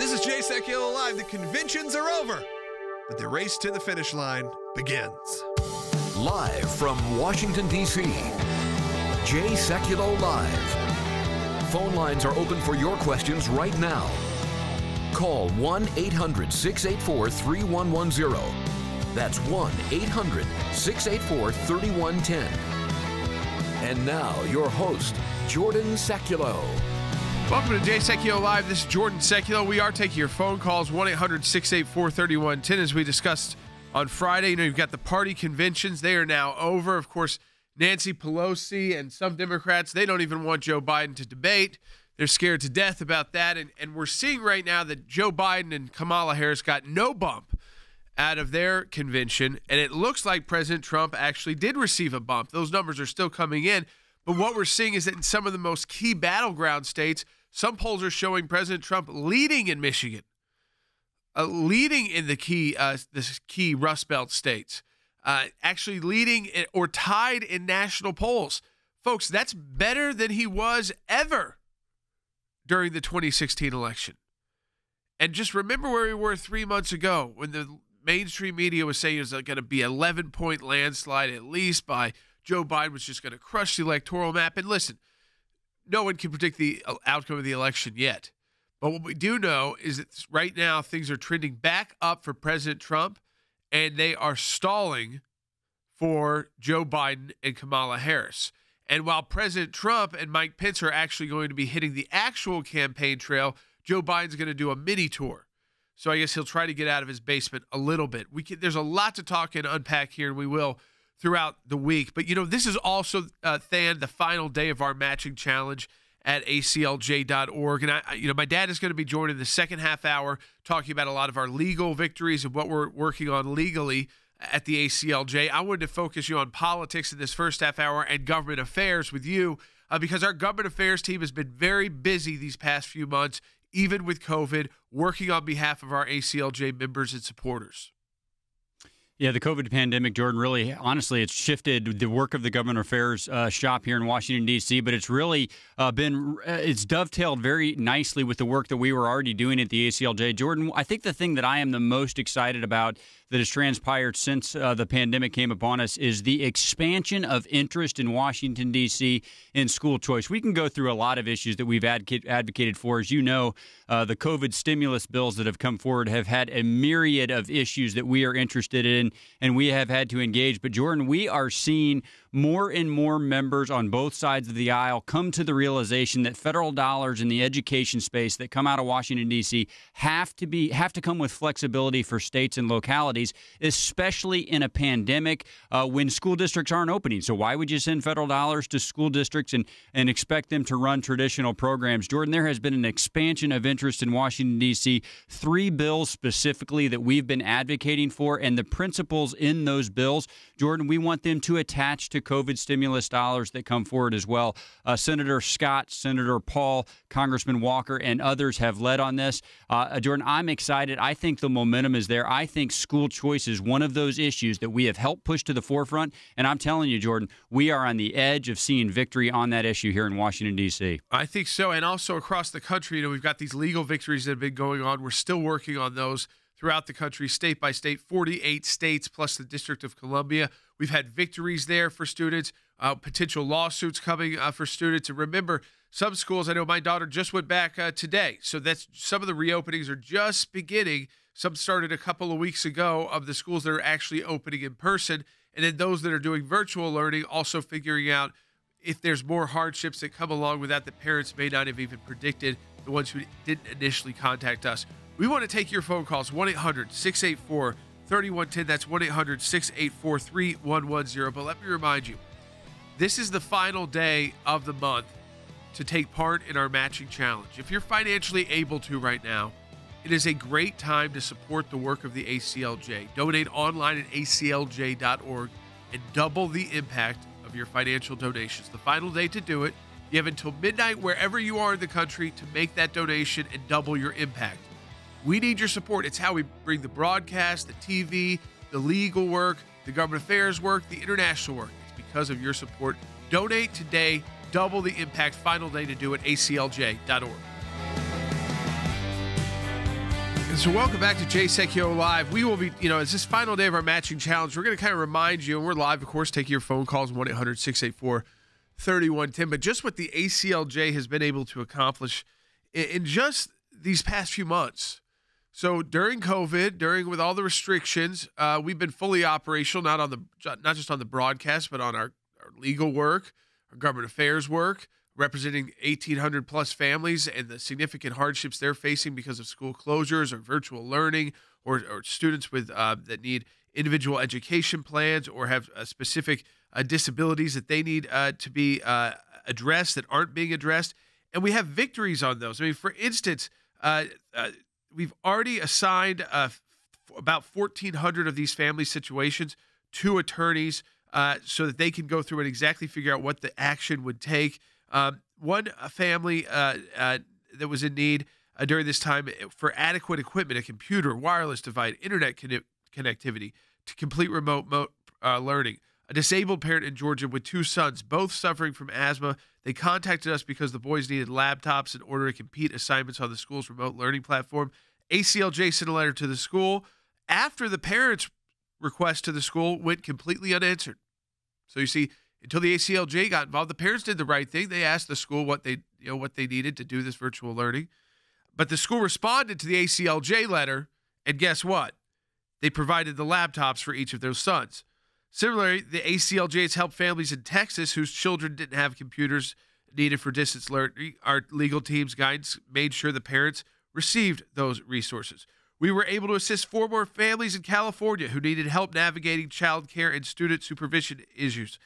This is Jay Sekulow Live. The conventions are over, but the race to the finish line begins. Live from Washington, D.C., Jay Sekulow Live. Phone lines are open for your questions right now. Call 1-800-684-3110. That's 1-800-684-3110. And now, your host, Jordan Sekulow. Welcome to Jay Sekulow Live. This is Jordan Sekulow. We are taking your phone calls, 1-800-684-3110. As we discussed on Friday, you've got the party conventions. They are now over. Of course, Nancy Pelosi and some Democrats, they don't even want Joe Biden to debate. They're scared to death about that. And we're seeing right now that Joe Biden and Kamala Harris got no bump out of their convention. And it looks like President Trump actually did receive a bump. Those numbers are still coming in. But what we're seeing is that in some of the most key battleground states, some polls are showing President Trump leading in Michigan, leading in the key Rust Belt states, actually leading or tied in national polls. Folks, that's better than he was ever during the 2016 election. And just remember where we were 3 months ago when the mainstream media was saying it was going to be an 11-point landslide at least by Joe Biden was just going to crush the electoral map. And listen, no one can predict the outcome of the election yet. But what we do know is that right now things are trending back up for President Trump, and they are stalling for Joe Biden and Kamala Harris. And while President Trump and Mike Pence are actually going to be hitting the actual campaign trail, Joe Biden's going to do a mini tour. So I guess he'll try to get out of his basement a little bit. There's a lot to talk and unpack here, and we will throughout the week. But, this is also, Than, the final day of our matching challenge at ACLJ.org. And, my dad is going to be joining the second half hour talking about a lot of our legal victories and what we're working on legally at the ACLJ. I wanted to focus you on politics in this first half hour and government affairs with you because our government affairs team has been very busy these past few months, even with COVID, working on behalf of our ACLJ members and supporters. Yeah, the COVID pandemic, Jordan, really, honestly, it's shifted the work of the government affairs shop here in Washington, D.C., but it's really it's dovetailed very nicely with the work that we were already doing at the ACLJ. Jordan, I think the thing that I am the most excited about that has transpired since the pandemic came upon us is the expansion of interest in Washington, D.C. in school choice. We can go through a lot of issues that we've advocated for. As you know, the COVID stimulus bills that have come forward have had a myriad of issues that we are interested in and we have had to engage. But, Jordan, we are seeing more and more members on both sides of the aisle come to the realization that federal dollars in the education space that come out of Washington, D.C. have to come with flexibility for states and localities, especially in a pandemic when school districts aren't opening. So why would you send federal dollars to school districts and expect them to run traditional programs? Jordan, there has been an expansion of interest in Washington, D.C., 3 bills specifically that we've been advocating for, and the principles in those bills, Jordan, we want them to attach to COVID stimulus dollars that come forward as well. Senator Scott, Senator Paul, Congressman Walker, and others have led on this. Jordan, I'm excited. I think the momentum is there. I think school choice is one of those issues that we have helped push to the forefront. And I'm telling you, Jordan, we are on the edge of seeing victory on that issue here in Washington, D.C. I think so. And also across the country, we've got these legal victories that have been going on. We're still working on those throughout the country, state by state, 48 states plus the District of Columbia. We've had victories there for students, potential lawsuits coming for students. And remember, some schools, I know my daughter just went back today. So that's some of the reopenings are just beginning. Some started a couple of weeks ago of the schools that are actually opening in person. And then those that are doing virtual learning, also figuring out if there's more hardships that come along with that parents may not have even predicted, the ones who didn't initially contact us. We want to take your phone calls, 1-800-684-3110. That's 1-800-684-3110. But let me remind you, this is the final day of the month to take part in our matching challenge. If you're financially able to right now, it is a great time to support the work of the ACLJ. Donate online at aclj.org and double the impact of your financial donations. The final day to do it, you have until midnight wherever you are in the country to make that donation and double your impact. We need your support. It's how we bring the broadcast, the TV, the legal work, the government affairs work, the international work. It's because of your support. Donate today. Double the impact. Final day to do it, aclj.org. So welcome back to Jay Sekulow Live. We will be, it's this final day of our matching challenge. We're going to kind of remind you, and we're live, of course, taking your phone calls, 1-800-684-3110. But just what the ACLJ has been able to accomplish in just these past few months. So during COVID, with all the restrictions, we've been fully operational, not just on the broadcast, but on our legal work, our government affairs work, representing 1,800 plus families and the significant hardships they're facing because of school closures or virtual learning, or students with that need individual education plans or have specific disabilities that they need to be addressed that aren't being addressed. And we have victories on those. I mean, for instance, we've already assigned about 1,400 of these family situations to attorneys so that they can go through and exactly figure out what the action would take. One family that was in need during this time for adequate equipment, a computer, wireless device, internet connectivity to complete remote learning. A disabled parent in Georgia with 2 sons, both suffering from asthma. They contacted us because the boys needed laptops in order to complete assignments on the school's remote learning platform. ACLJ sent a letter to the school after the parents' request to the school went completely unanswered. So you see, until the ACLJ got involved, the parents did the right thing. They asked the school what they needed to do this virtual learning. But the school responded to the ACLJ letter, and guess what? They provided the laptops for each of their sons. Similarly, the ACLJ has helped families in Texas whose children didn't have computers needed for distance learning. Our legal team's guidance made sure the parents received those resources. We were able to assist 4 more families in California who needed help navigating child care and student supervision issues,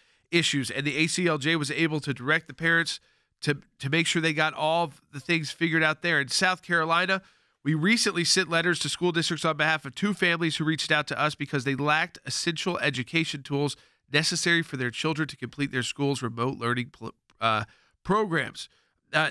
and the ACLJ was able to direct the parents to make sure they got all of the things figured out there. In South Carolina, we recently sent letters to school districts on behalf of 2 families who reached out to us because they lacked essential education tools necessary for their children to complete their school's remote learning programs.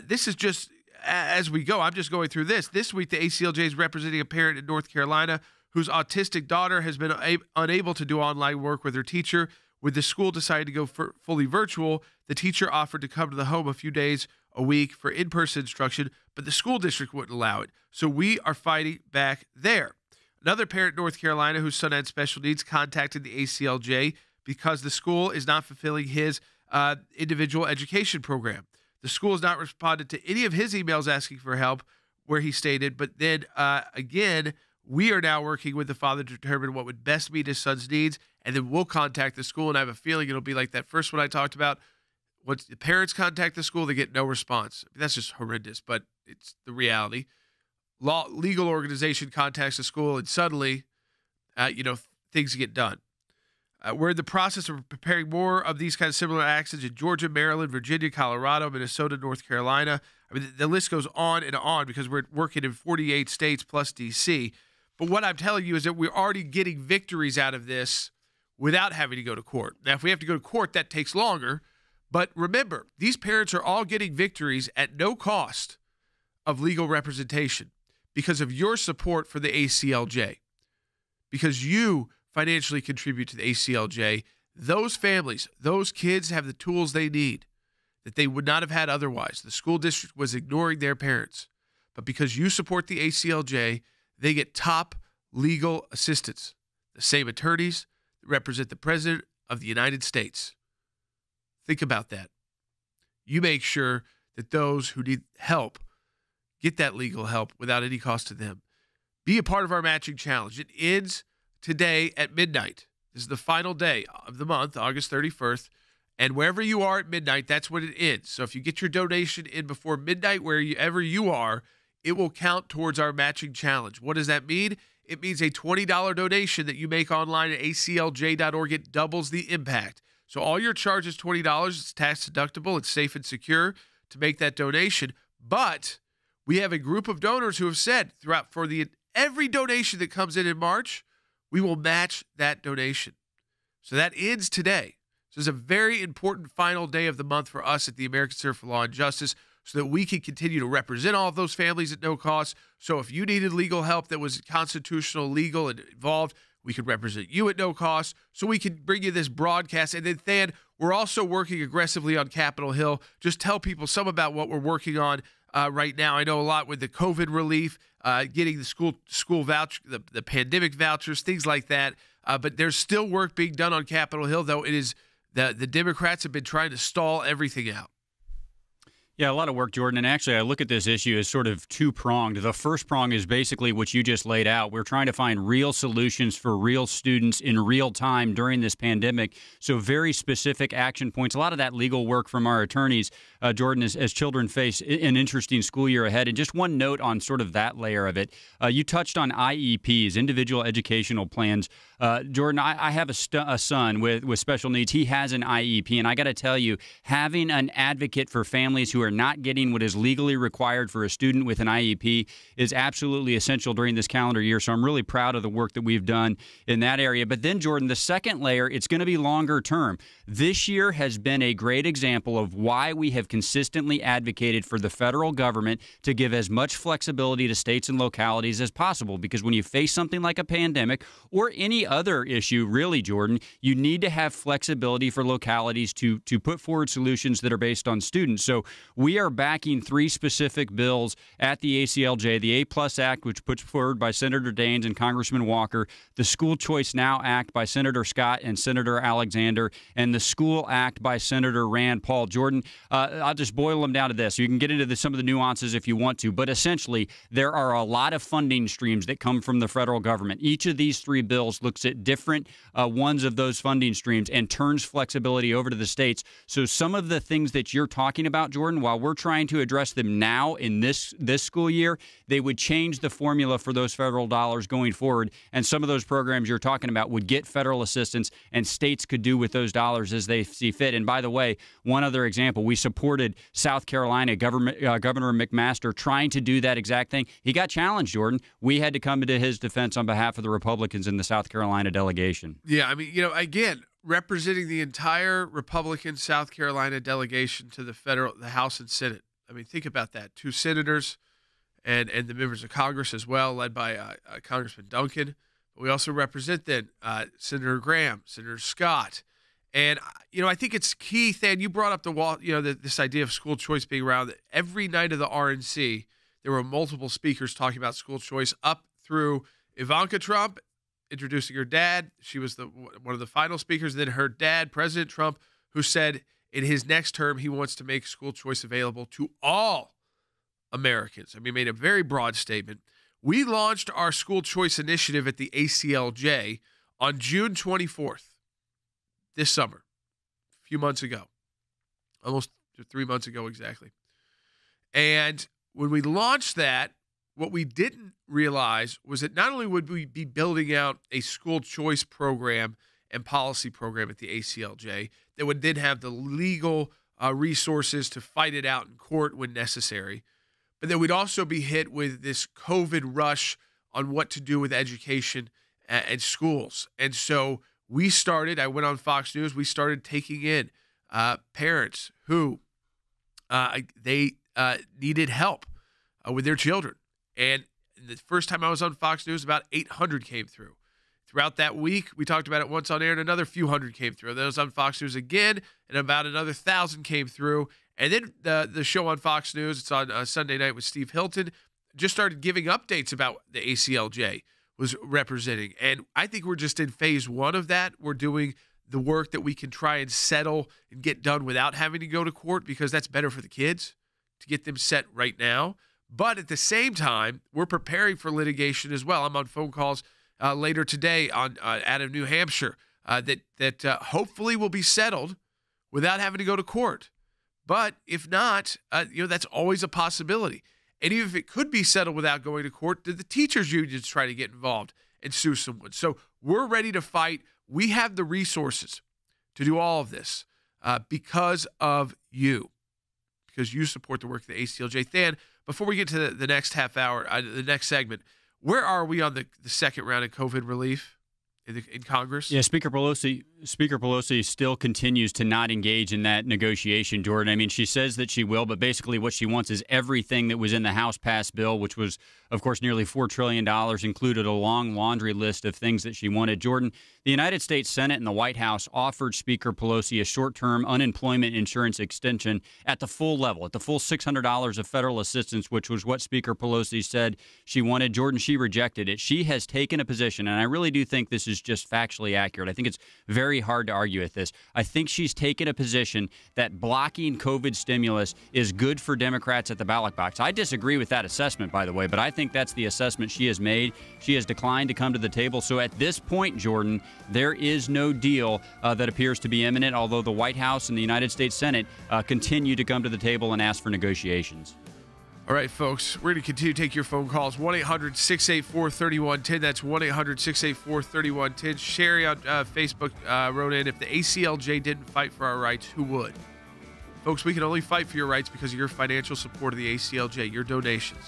This is just as we go. I'm just going through this. This week, the ACLJ is representing a parent in North Carolina whose autistic daughter has been unable to do online work with her teacher. With the school deciding to go fully virtual, the teacher offered to come to the home a few days a week for in-person instruction, but the school district wouldn't allow it. So we are fighting back there. Another parent in North Carolina whose son had special needs contacted the ACLJ because the school is not fulfilling his individual education program. The school has not responded to any of his emails asking for help, where he stated, but then again, we are now working with the father to determine what would best meet his son's needs, and then we'll contact the school, and I have a feeling it'll be like that first one I talked about. Once the parents contact the school, they get no response. That's just horrendous, but it's the reality. Legal organization contacts the school, and suddenly, things get done. We're in the process of preparing more of these kind of similar actions in Georgia, Maryland, Virginia, Colorado, Minnesota, North Carolina. I mean, the list goes on and on because we're working in 48 states plus D.C. But what I'm telling you is that we're already getting victories out of this without having to go to court. Now, if we have to go to court, that takes longer. But remember, these parents are all getting victories at no cost of legal representation because of your support for the ACLJ. Because you financially contribute to the ACLJ, those families, those kids have the tools they need that they would not have had otherwise. The school district was ignoring their parents. But because you support the ACLJ, they get top legal assistance, the same attorneys that represent the President of the United States. Think about that. You make sure that those who need help get that legal help without any cost to them. Be a part of our matching challenge. It ends today at midnight. This is the final day of the month, August 31st. And wherever you are at midnight, that's when it ends. So if you get your donation in before midnight, wherever you are, it will count towards our matching challenge. What does that mean? It means a $20 donation that you make online at aclj.org. It doubles the impact. So all your charge is $20. It's tax deductible. It's safe and secure to make that donation. But we have a group of donors who have said every donation that comes in March, we will match that donation. So that ends today. So it's a very important final day of the month for us at the American Center for Law and Justice so that we can continue to represent all of those families at no cost. So if you needed legal help that was constitutional, legal, and involved, we could represent you at no cost. So we can bring you this broadcast. And then, Than, we're also working aggressively on Capitol Hill. Just tell people some about what we're working on right now. I know a lot with the COVID relief, getting the school voucher, the pandemic vouchers, things like that. But there's still work being done on Capitol Hill, though it is the Democrats have been trying to stall everything out. Yeah, a lot of work, Jordan. And actually, I look at this issue as sort of two-pronged. The first prong is basically what you just laid out. We're trying to find real solutions for real students in real time during this pandemic. So very specific action points. A lot of that legal work from our attorneys, Jordan, as children face an interesting school year ahead. And just one note on sort of that layer of it. You touched on IEPs, individual educational plans. Jordan, I have a son with special needs. He has an IEP. And I got to tell you, having an advocate for families who are not getting what is legally required for a student with an IEP is absolutely essential during this calendar year. So I'm really proud of the work that we've done in that area. But then, Jordan, the second layer, it's going to be longer term. This year has been a great example of why we have consistently advocated for the federal government to give as much flexibility to states and localities as possible. Because when you face something like a pandemic or any other issue, really, Jordan, you need to have flexibility for localities to put forward solutions that are based on students. So we are backing three specific bills at the ACLJ, the A+ Act, which puts forward by Senator Daines and Congressman Walker, the School Choice Now Act by Senator Scott and Senator Alexander, and the School Act by Senator Rand Paul. Jordan, I'll just boil them down to this. You can get into some of the nuances if you want to, but essentially there are a lot of funding streams that come from the federal government. Each of these three bills looks at different ones of those funding streams and turns flexibility over to the states. So some of the things that you're talking about, Jordan, while we're trying to address them now in this school year, they would change the formula for those federal dollars going forward. And some of those programs you're talking about would get federal assistance, and states could do with those dollars as they see fit. And by the way, one other example, we supported South Carolina Governor McMaster trying to do that exact thing. He got challenged, Jordan. We had to come to his defense on behalf of the Republicans in the South Carolina delegation. Yeah, I mean, again, representing the entire Republican South Carolina delegation to the House and Senate. I mean, think about that. 2 senators and the members of Congress as well, led by Congressman Duncan. But we also represent then Senator Graham, Senator Scott. And, I think it's key, Than, you brought up this idea of school choice being around. Every night of the RNC, there were multiple speakers talking about school choice up through Ivanka Trump introducing her dad. She was one of the final speakers. Then her dad, President Trump, who said in his next term he wants to make school choice available to all Americans. I mean, he made a very broad statement. We launched our school choice initiative at the ACLJ on June 24th this summer, a few months ago, almost 3 months ago exactly. And when we launched that, what we didn't realize was that not only would we be building out a school choice program and policy program at the ACLJ that would then have the legal resources to fight it out in court when necessary, but that we'd also be hit with this COVID rush on what to do with education and schools. And so I went on Fox News, we started taking in parents who they needed help with their children. And the first time I was on Fox News, about 800 came through. Throughout that week, we talked about it once on air, and another few hundred came through. Then I was on Fox News again, and about another 1,000 came through. And then the show on Fox News, it's on Sunday night with Steve Hilton, just started giving updates about the ACLJ was representing. And I think we're just in phase 1 of that. We're doing the work that we can try and settle and get done without having to go to court, because that's better for the kids to get them set right now. But at the same time, we're preparing for litigation as well. I'm on phone calls later today out of New Hampshire that hopefully will be settled without having to go to court. But if not, that's always a possibility. And even if it could be settled without going to court, did the teachers' unions try to get involved and sue someone? So we're ready to fight. We have the resources to do all of this because of you, because you support the work of the ACLJ. Than, before we get to the next half hour, the next segment, where are we on the second round of COVID relief in Congress? Yeah, Speaker Pelosi Speaker Pelosi still continues to not engage in that negotiation, Jordan. I mean, she says that she will, but basically what she wants is everything that was in the House passed bill, which was, of course, nearly $4 trillion, included a long laundry list of things that she wanted. Jordan, the United States Senate and the White House offered Speaker Pelosi a short-term unemployment insurance extension at the full level, at the full $600 of federal assistance, which was what Speaker Pelosi said she wanted. Jordan, she rejected it. She has taken a position, and I really do think this is just factually accurate. I think it's very hard to argue with this. I think she's taken a position that blocking COVID stimulus is good for Democrats at the ballot box. I disagree with that assessment, by the way, but I think that's the assessment she has made. She has declined to come to the table. So at this point, Jordan, there is no deal that appears to be imminent, although the White House and the United States Senate continue to come to the table and ask for negotiations. All right, folks, we're going to continue to take your phone calls. 1-800-684-3110. That's 1-800-684-3110. Sherry on Facebook wrote in, if the ACLJ didn't fight for our rights, who would? Folks, we can only fight for your rights because of your financial support of the ACLJ, your donations.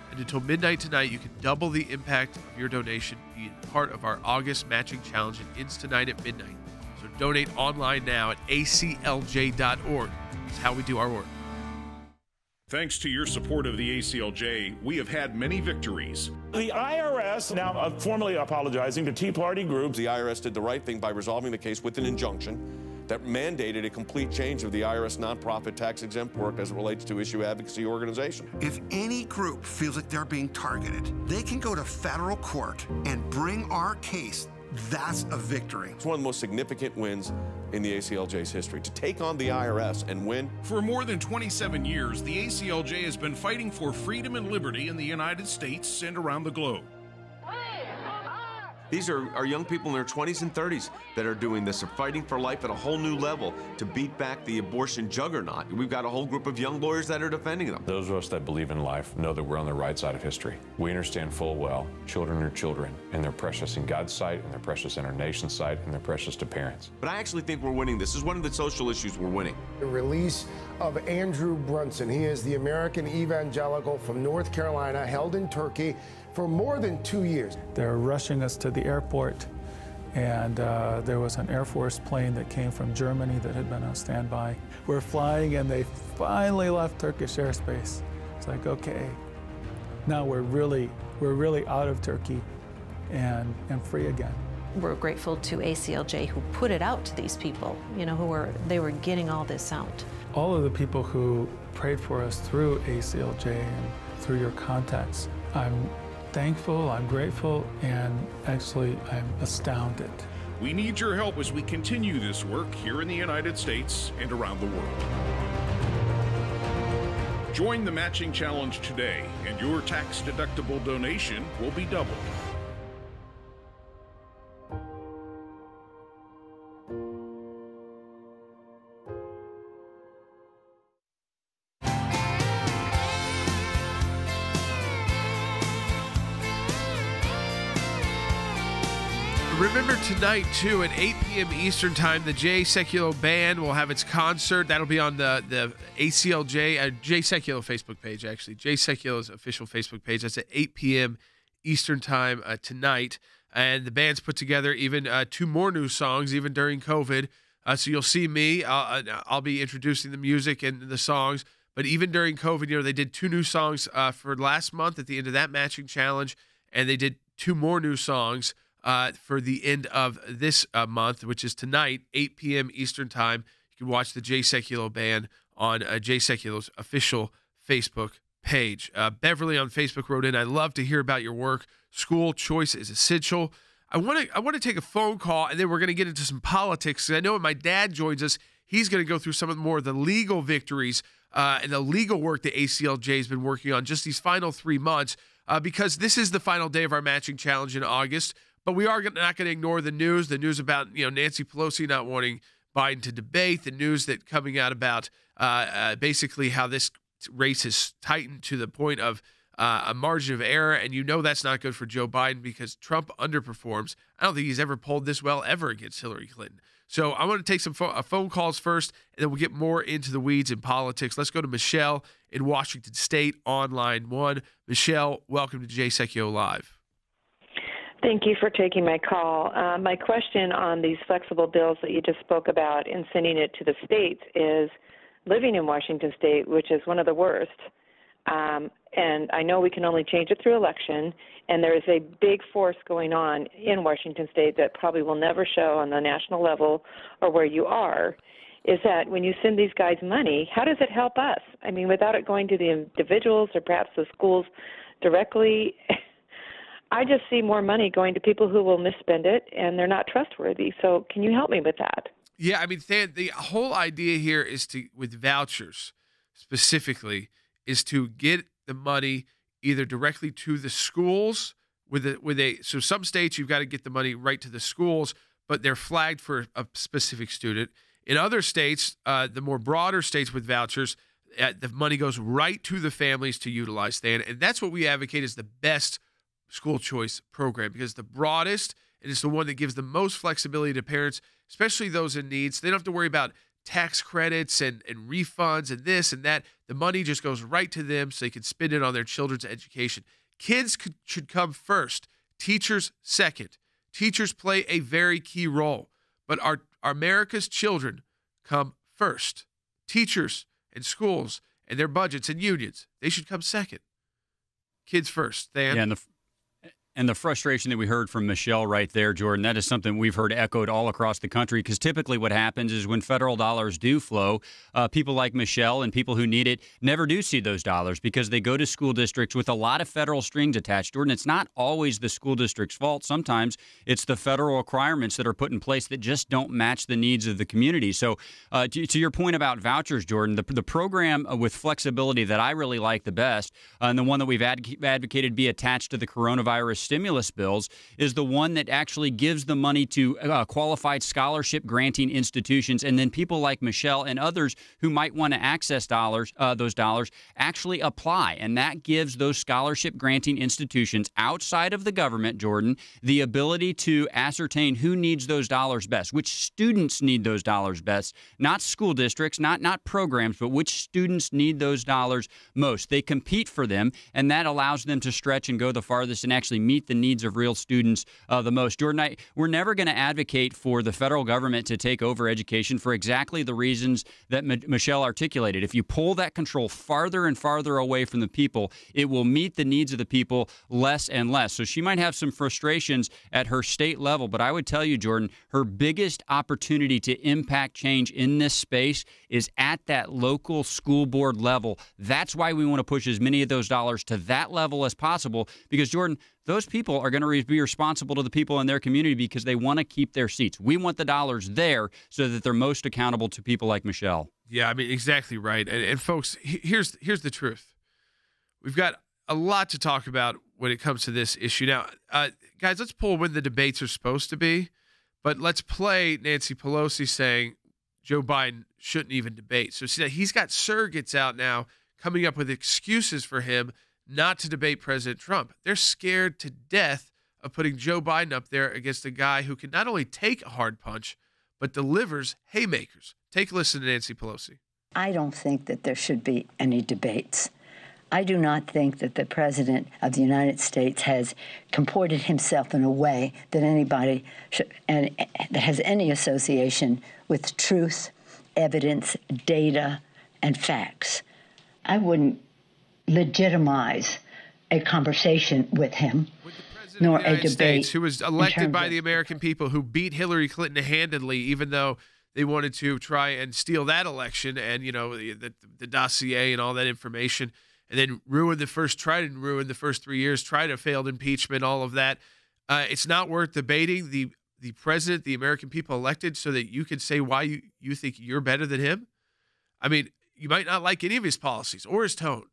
And until midnight tonight, you can double the impact of your donation, be part of our August matching challenge. It ends tonight at midnight. So donate online now at aclj.org. That's how we do our work. Thanks to your support of the ACLJ, we have had many victories. The IRS now formally apologizing to Tea Party groups. The IRS did the right thing by resolving the case with an injunction that mandated a complete change of the IRS nonprofit tax-exempt work as it relates to issue advocacy organization. If any group feels like they're being targeted, they can go to federal court and bring our case. That's a victory. It's one of the most significant wins in the ACLJ's history, to take on the IRS and win. For more than 27 years, the ACLJ has been fighting for freedom and liberty in the United States and around the globe. These are young people in their 20s and 30s that are doing this. They're fighting for life at a whole new level to beat back the abortion juggernaut. We've got a whole group of young lawyers that are defending them. Those of us that believe in life know that we're on the right side of history. We understand full well children are children, and they're precious in God's sight, and they're precious in our nation's sight, and they're precious to parents. But I actually think we're winning. This is one of the social issues we're winning. The release of Andrew Brunson. He is the American evangelical from North Carolina, held in Turkey for more than 2 years. They're rushing us to the airport, and there was an Air Force plane that came from Germany that had been on standby. We're flying, and they finally left Turkish airspace. It's like, okay, now we're really out of Turkey and free again. We're grateful to ACLJ who put it out to these people, they were getting all this out. All of the people who prayed for us through ACLJ and through your contacts, I'm thankful, I'm grateful, and actually I'm astounded. We need your help as we continue this work here in the United States and around the world. Join the matching challenge today, and your tax-deductible donation will be doubled. Remember tonight, too, at 8 p.m. Eastern Time, the Jay Sekulow Band will have its concert. That'll be on the ACLJ, Jay Sekulow Facebook page, actually. Jay Sekulow's official Facebook page. That's at 8 p.m. Eastern Time tonight. And the band's put together even 2 more new songs, even during COVID. So you'll see me. I'll be introducing the music and the songs. But even during COVID, they did 2 new songs for last month at the end of that matching challenge. And they did 2 more new songs for the end of this month, which is tonight, 8 p.m. Eastern Time. You can watch the Jay Sekulow Band on Jay Sekulow's official Facebook page. Beverly on Facebook wrote in, I love to hear about your work. School choice is essential. I want to take a phone call, and then we're going to get into some politics. I know when my dad joins us, he's going to go through some of the legal victories and the legal work that ACLJ has been working on just these final 3 months, because this is the final day of our matching challenge in August. But we are not going to ignore the news about Nancy Pelosi not wanting Biden to debate, the news that coming out about basically how this race has tightened to the point of a margin of error, and that's not good for Joe Biden because Trump underperforms. I don't think he's ever polled this well ever against Hillary Clinton. So I want to take some phone calls first, and then we'll get more into the weeds in politics. Let's go to Michelle in Washington State on line 1. Michelle, welcome to Jay Sekulow Live. Thank you for taking my call. My question on these flexible bills that you just spoke about and sending it to the states is living in Washington State, which is one of the worst. And I know we can only change it through election, and there is a big force going on in Washington State that probably will never show on the national level or where you are, is that when you send these guys money, how does it help us? I mean, without it going to the individuals or perhaps the schools directly, I just see more money going to people who will misspend it, and they're not trustworthy. So can you help me with that? Yeah, I mean, the whole idea here is to, with vouchers specifically, is to get the money either directly to the schools so some states you've got to get the money right to the schools, but they're flagged for a specific student. In other states, the more broader states with vouchers, the money goes right to the families to utilize. And that's what we advocate is the best school choice program, because the broadest, and it's the one that gives the most flexibility to parents, especially those in need. So they don't have to worry about tax credits and refunds and this and that. The money just goes right to them so they can spend it on their children's education. Kids should come first, teachers second. Teachers play a very key role, but our America's children come first. Teachers and schools and their budgets and unions, they should come second. Kids first. Yeah, and the frustration that we heard from Michelle right there, Jordan, that is something we've heard echoed all across the country, because typically what happens is when federal dollars do flow, people like Michelle and people who need it never do see those dollars because they go to school districts with a lot of federal strings attached. Jordan, it's not always the school district's fault. Sometimes it's the federal requirements that are put in place that just don't match the needs of the community. So to your point about vouchers, Jordan, the program with flexibility that I really like the best, and the one that we've advocated be attached to the coronavirus stimulus bills, is the one that actually gives the money to qualified scholarship granting institutions, and then people like Michelle and others who might want to access those dollars actually apply, and that gives those scholarship granting institutions outside of the government, Jordan, the ability to ascertain who needs those dollars best, which students need those dollars best, not school districts, not programs, but which students need those dollars most. They compete for them, and that allows them to stretch and go the farthest and actually meet the needs of real students the most. Jordan, we're never going to advocate for the federal government to take over education for exactly the reasons that Michelle articulated. If you pull that control farther and farther away from the people, it will meet the needs of the people less and less. So she might have some frustrations at her state level, but I would tell you, Jordan, her biggest opportunity to impact change in this space is at that local school board level. That's why we want to push as many of those dollars to that level as possible, because, Jordan, those people are going to be responsible to the people in their community because they want to keep their seats. We want the dollars there so that they're most accountable to people like Michelle. Yeah, I mean, exactly right. And folks, here's the truth. We've got a lot to talk about when it comes to this issue. Now, guys, let's pull when the debates are supposed to be, but let's play Nancy Pelosi saying Joe Biden shouldn't even debate. So see, he's got surrogates out now coming up with excuses for him not to debate President Trump. They're scared to death of putting Joe Biden up there against a guy who can not only take a hard punch, but delivers haymakers. Take a listen to Nancy Pelosi. I don't think that there should be any debates. I do not think that the President of the United States has comported himself in a way that anybody should, and that has any association with truth, evidence, data, and facts. I wouldn't legitimize a conversation with him, nor a debate. States, who was elected by the American people, who beat Hillary Clinton handedly, even though they wanted to try and steal that election and, you know, the dossier and all that information, and then try to ruin the first 3 years, try to failed impeachment, all of that. It's not worth debating the president the American people elected so that you can say why you think you're better than him. I mean, you might not like any of his policies or his tone.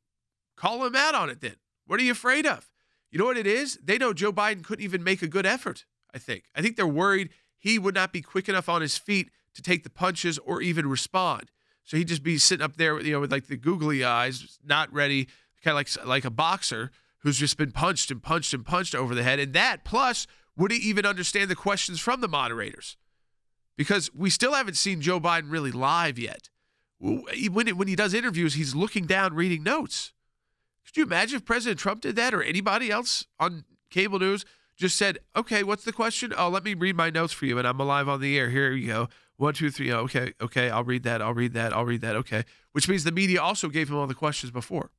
Call him out on it then. What are you afraid of? You know what it is? They know Joe Biden couldn't even make a good effort, I think. I think they're worried he would not be quick enough on his feet to take the punches or even respond. So he'd just be sitting up there, you know, with like the googly eyes, not ready, kind of like a boxer who's just been punched and punched and punched over the head. And that, plus, would he even understand the questions from the moderators? Because we still haven't seen Joe Biden really live yet. When he does interviews, he's looking down, reading notes. Could you imagine if President Trump did that, or anybody else on cable news just said, okay, what's the question? Oh, let me read my notes for you, and I'm live on the air. Here you go. 1, 2, 3. Oh, okay, I'll read that. Okay. Which means the media also gave him all the questions before.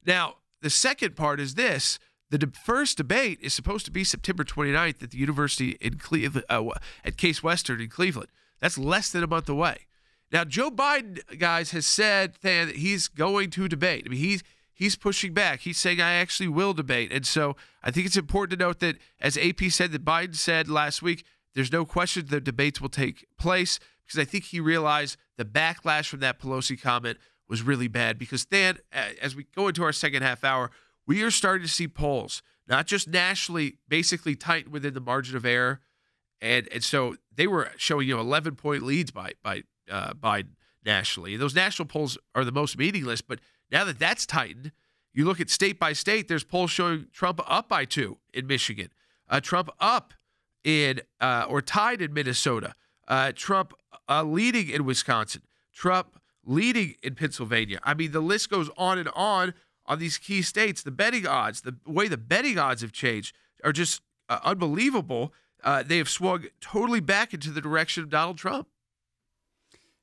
Now, the second part is this. The first debate is supposed to be September 29th at the University in Cleveland, at Case Western in Cleveland. That's less than a month away. Now, Joe Biden, guys, has said that he's going to debate. I mean, he's pushing back. He's saying, I actually will debate. And so I think it's important to note that, as AP said, that Biden said last week, there's no question the debates will take place, because I think he realized the backlash from that Pelosi comment was really bad. Because then, as we go into our second half hour, we are starting to see polls, not just nationally, basically tighten within the margin of error. And so they were showing 11-point leads by Biden nationally. And those national polls are the most meaningless. But now that that's tightened, you look at state by state, there's polls showing Trump up by 2 in Michigan, Trump up in or tied in Minnesota, Trump leading in Wisconsin, Trump leading in Pennsylvania. I mean, the list goes on and on these key states. The betting odds, the way the betting odds have changed are just unbelievable. They have swung totally back into the direction of Donald Trump.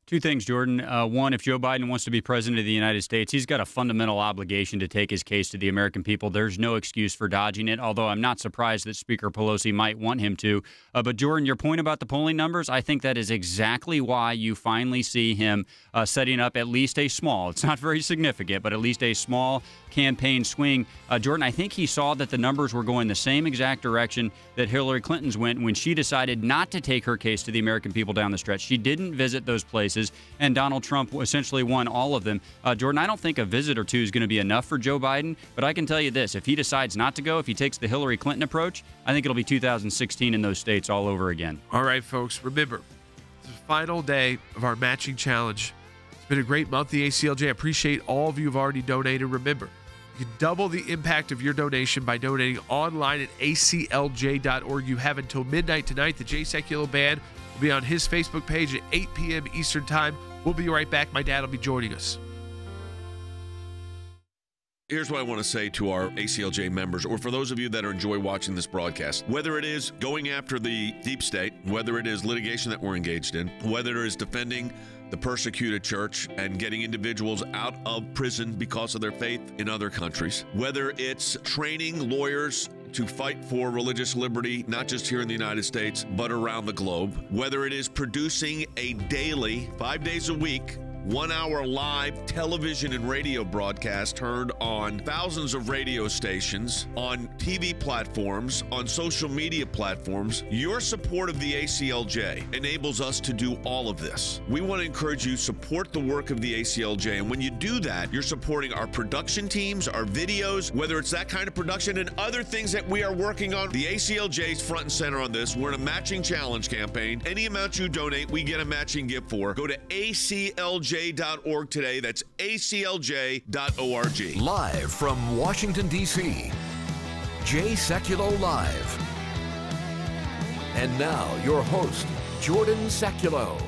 Two things, Jordan. One, if Joe Biden wants to be president of the United States, he's got a fundamental obligation to take his case to the American people. There's no excuse for dodging it, although I'm not surprised that Speaker Pelosi might want him to. But, Jordan, your point about the polling numbers, I think that is exactly why you finally see him setting up at least a small, it's not very significant, but at least a small campaign swing. Jordan, I think he saw that the numbers were going the same exact direction that Hillary Clinton's went when she decided not to take her case to the American people down the stretch. She didn't visit those places, and Donald Trump essentially won all of them. Jordan, I don't think a visit or two is going to be enough for Joe Biden, but I can tell you this. If he decides not to go, if he takes the Hillary Clinton approach, I think it'll be 2016 in those states all over again. All right, folks, remember, it's the final day of our matching challenge. It's been a great month, the ACLJ. I appreciate all of you who've already donated. Remember, you can double the impact of your donation by donating online at aclj.org. You have until midnight tonight. The Jay Sekulow Band will be on his Facebook page at 8 p.m. Eastern Time. We'll be right back. My dad will be joining us. Here's what I want to say to our ACLJ members, or for those of you that enjoy watching this broadcast. Whether it is going after the deep state, whether it is litigation that we're engaged in, whether it is defending the persecuted church and getting individuals out of prison because of their faith in other countries, whether it's training lawyers to fight for religious liberty, not just here in the United States, but around the globe, whether it is producing a daily, 5 days a week, 1-hour live television and radio broadcast heard on thousands of radio stations, on TV platforms, on social media platforms. Your support of the ACLJ enables us to do all of this. We want to encourage you, support the work of the ACLJ. And when you do that, you're supporting our production teams, our videos, whether it's that kind of production and other things that we are working on. The ACLJ is front and center on this. We're in a matching challenge campaign. Any amount you donate, we get a matching gift for. Go to ACLJ.org today. That's aclj.org. Live from Washington, D.C., Jay Sekulow Live. And now, your host, Jordan Sekulow. All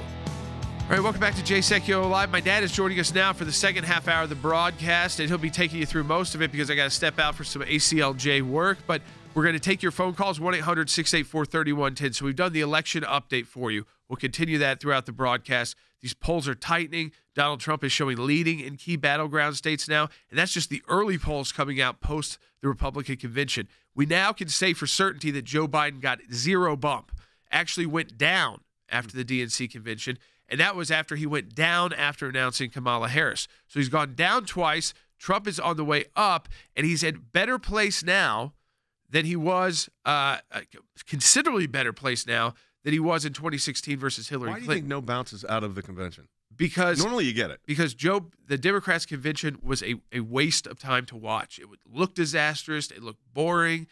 right, welcome back to Jay Sekulow Live. My dad is joining us now for the second half hour of the broadcast, and he'll be taking you through most of it because I got to step out for some ACLJ work. But we're going to take your phone calls, 1-800-684-3110. So we've done the election update for you. We'll continue that throughout the broadcast. These polls are tightening. Donald Trump is showing leading in key battleground states now, and that's just the early polls coming out post the Republican convention. We now can say for certainty that Joe Biden got 0 bump, actually went down after the DNC convention, and that was after he went down after announcing Kamala Harris. So he's gone down twice. Trump is on the way up, and he's in better place now than he was, considerably better place now than he was in 2016 versus Hillary Clinton. Why do you think no bounces out of the convention? Because normally you get it. Because the Democrats' convention was a waste of time to watch. It would look disastrous. It looked boring.